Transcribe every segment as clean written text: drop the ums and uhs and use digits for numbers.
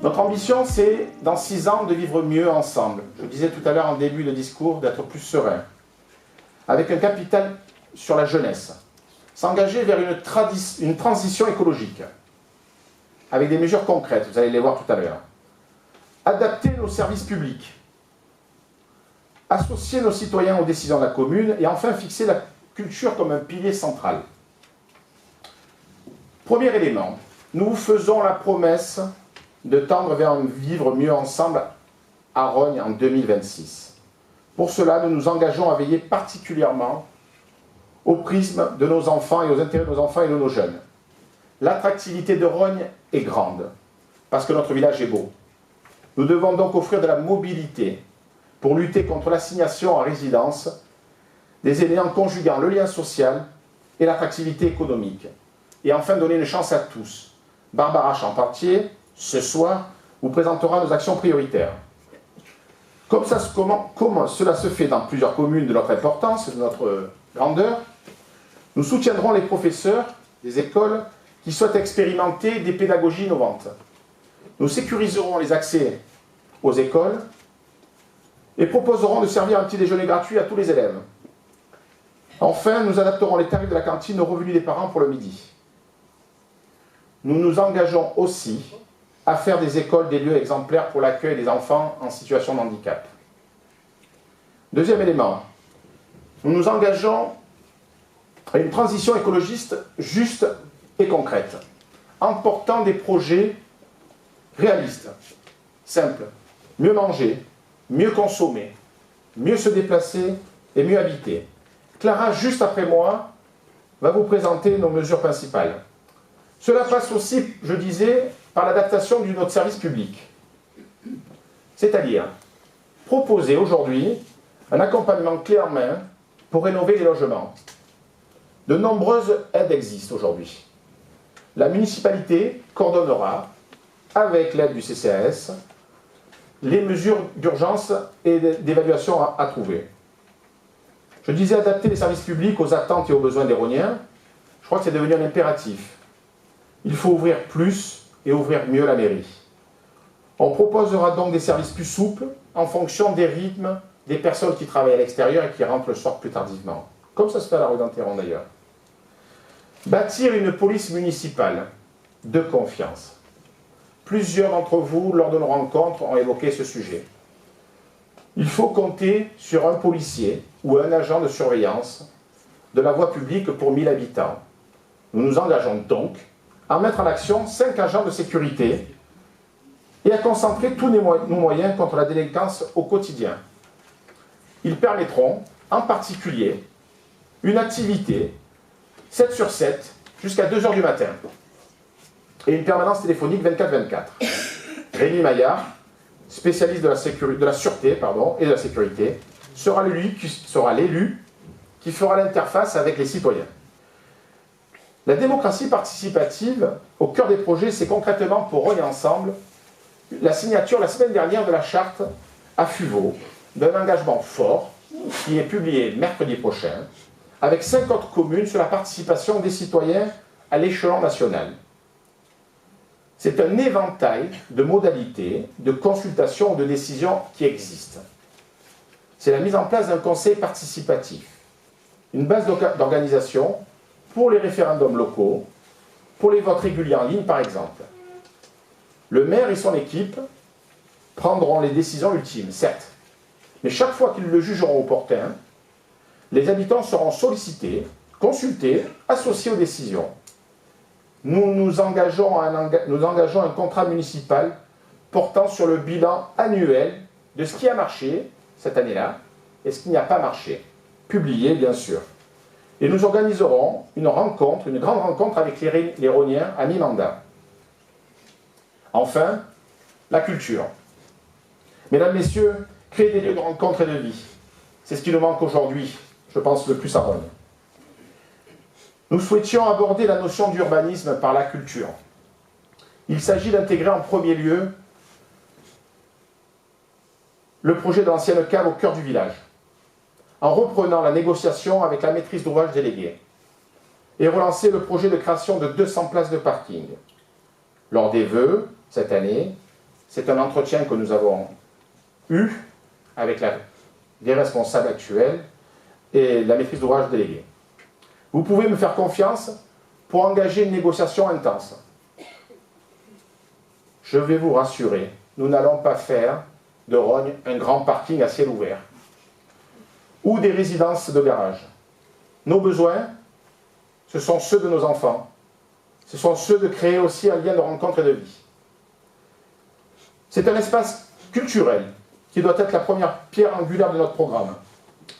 Notre ambition, c'est, dans 6 ans, de vivre mieux ensemble. Je disais tout à l'heure en début de discours, d'être plus serein. Avec un capital sur la jeunesse. S'engager vers une transition écologique. Avec des mesures concrètes, vous allez les voir tout à l'heure. Adapter nos services publics. Associer nos citoyens aux décisions de la commune. Et enfin, fixer la culture comme un pilier central. Premier élément, nous vous faisons la promesse de tendre vers un vivre mieux ensemble à Rognes en 2026. Pour cela, nous nous engageons à veiller particulièrement au prisme de nos enfants et aux intérêts de nos enfants et de nos jeunes. L'attractivité de Rognes est grande, parce que notre village est beau. Nous devons donc offrir de la mobilité pour lutter contre l'assignation à résidence des aînés en conjuguant le lien social et l'attractivité économique. Et enfin, donner une chance à tous. Barbara Champentier, ce soir, vous présentera nos actions prioritaires. Comme cela se fait dans plusieurs communes de notre importance, de notre grandeur, nous soutiendrons les professeurs des écoles qui souhaitent expérimenter des pédagogies innovantes. Nous sécuriserons les accès aux écoles et proposerons de servir un petit déjeuner gratuit à tous les élèves. Enfin, nous adapterons les tarifs de la cantine aux revenus des parents pour le midi. Nous nous engageons aussi à faire des écoles des lieux exemplaires pour l'accueil des enfants en situation de handicap. Deuxième élément, nous nous engageons à une transition écologiste juste et concrète, en portant des projets réalistes, simples, mieux manger, mieux consommer, mieux se déplacer et mieux habiter. Clara, juste après moi, va vous présenter nos mesures principales. Cela passe aussi, je disais, par l'adaptation de notre service public. C'est-à-dire proposer aujourd'hui un accompagnement clé en main pour rénover les logements. De nombreuses aides existent aujourd'hui. La municipalité coordonnera, avec l'aide du CCAS, les mesures d'urgence et d'évaluation à trouver. Je disais adapter les services publics aux attentes et aux besoins des Rogniens. Je crois que c'est devenu un impératif. Il faut ouvrir plus et ouvrir mieux la mairie. On proposera donc des services plus souples en fonction des rythmes des personnes qui travaillent à l'extérieur et qui rentrent le soir plus tardivement. Comme ça se fait à la rue d'Enterron d'ailleurs. Bâtir une police municipale de confiance. Plusieurs d'entre vous, lors de nos rencontres, ont évoqué ce sujet. Il faut compter sur un policier ou un agent de surveillance de la voie publique pour 1000 habitants. Nous nous engageons donc à mettre en action 5 agents de sécurité et à concentrer tous nos moyens contre la délinquance au quotidien. Ils permettront, en particulier, une activité 7 sur 7 jusqu'à 2 h du matin et une permanence téléphonique 24/24. Rémi Maillard, spécialiste de la sûreté et de la sécurité, sera l'élu qui fera l'interface avec les citoyens. La démocratie participative, au cœur des projets, c'est concrètement pour Rognes Ensemble la signature la semaine dernière de la charte à Fuveau d'un engagement fort qui est publié mercredi prochain avec 5 autres communes sur la participation des citoyens à l'échelon national. C'est un éventail de modalités, de consultations ou de décisions qui existent. C'est la mise en place d'un conseil participatif, une base d'organisation pour les référendums locaux, pour les votes réguliers en ligne par exemple. Le maire et son équipe prendront les décisions ultimes, certes, mais chaque fois qu'ils le jugeront opportun, les habitants seront sollicités, consultés, associés aux décisions. Nous engageons un contrat municipal portant sur le bilan annuel de ce qui a marché cette année-là et ce qui n'a pas marché, publié bien sûr. Et nous organiserons une grande rencontre avec les Rogniens à mi-mandat. Enfin, la culture. Mesdames, Messieurs, créer des lieux de rencontre et de vie. C'est ce qui nous manque aujourd'hui, je pense, le plus à Rognes. Nous souhaitions aborder la notion d'urbanisme par la culture. Il s'agit d'intégrer en premier lieu le projet de l'ancienne cave au cœur du village, en reprenant la négociation avec la maîtrise d'ouvrage déléguée, et relancer le projet de création de 200 places de parking. Lors des vœux, cette année, c'est un entretien que nous avons eu avec les responsables actuels et la maîtrise d'ouvrage déléguée. Vous pouvez me faire confiance pour engager une négociation intense. Je vais vous rassurer, nous n'allons pas faire de Rognes un grand parking à ciel ouvert ou des résidences de garage. Nos besoins, ce sont ceux de nos enfants. Ce sont ceux de créer aussi un lien de rencontre et de vie. C'est un espace culturel qui doit être la première pierre angulaire de notre programme,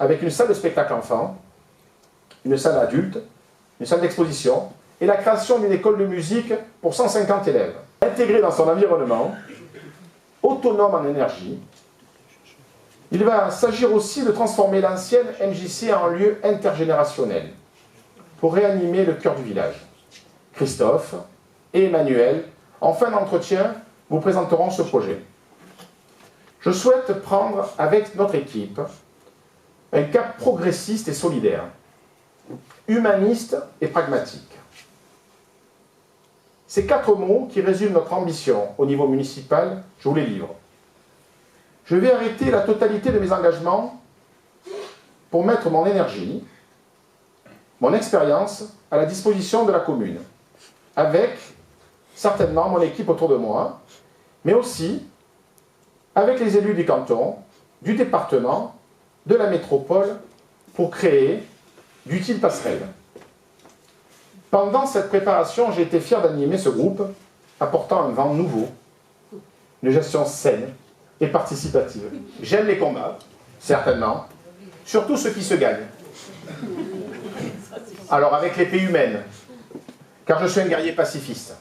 avec une salle de spectacle enfants, une salle adulte, une salle d'exposition et la création d'une école de musique pour 150 élèves. Intégré dans son environnement, autonome en énergie, il va s'agir aussi de transformer l'ancienne MJC en lieu intergénérationnel pour réanimer le cœur du village. Christophe et Emmanuel, en fin d'entretien, vous présenteront ce projet. Je souhaite prendre avec notre équipe un cap progressiste et solidaire, humaniste et pragmatique. Ces 4 mots qui résument notre ambition au niveau municipal, je vous les livre. Je vais arrêter la totalité de mes engagements pour mettre mon énergie, mon expérience à la disposition de la commune, avec certainement mon équipe autour de moi, mais aussi avec les élus du canton, du département, de la métropole, pour créer d'utiles passerelles. Pendant cette préparation, j'ai été fier d'animer ce groupe, apportant un vent nouveau, une gestion saine et participative. J'aime les combats, certainement, surtout ceux qui se gagnent. Alors avec l'épée humaine, car je suis un guerrier pacifiste.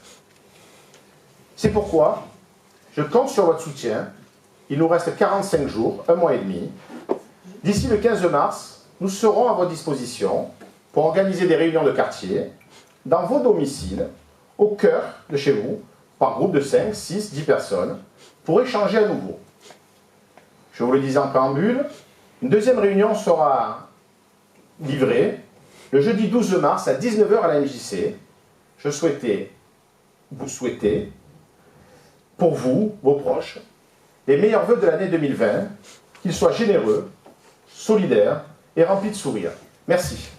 C'est pourquoi je compte sur votre soutien. Il nous reste 45 jours, 1 mois et demi. D'ici le 15 mars, nous serons à votre disposition pour organiser des réunions de quartier dans vos domiciles, au cœur de chez vous, par groupe de 5, 6, 10 personnes, pour échanger à nouveau. Je vous le disais en préambule, une deuxième réunion sera livrée le jeudi 12 mars à 19 h à la MJC. Vous souhaitez, pour vous, vos proches, les meilleurs vœux de l'année 2020, qu'ils soient généreux, solidaires et remplis de sourires. Merci.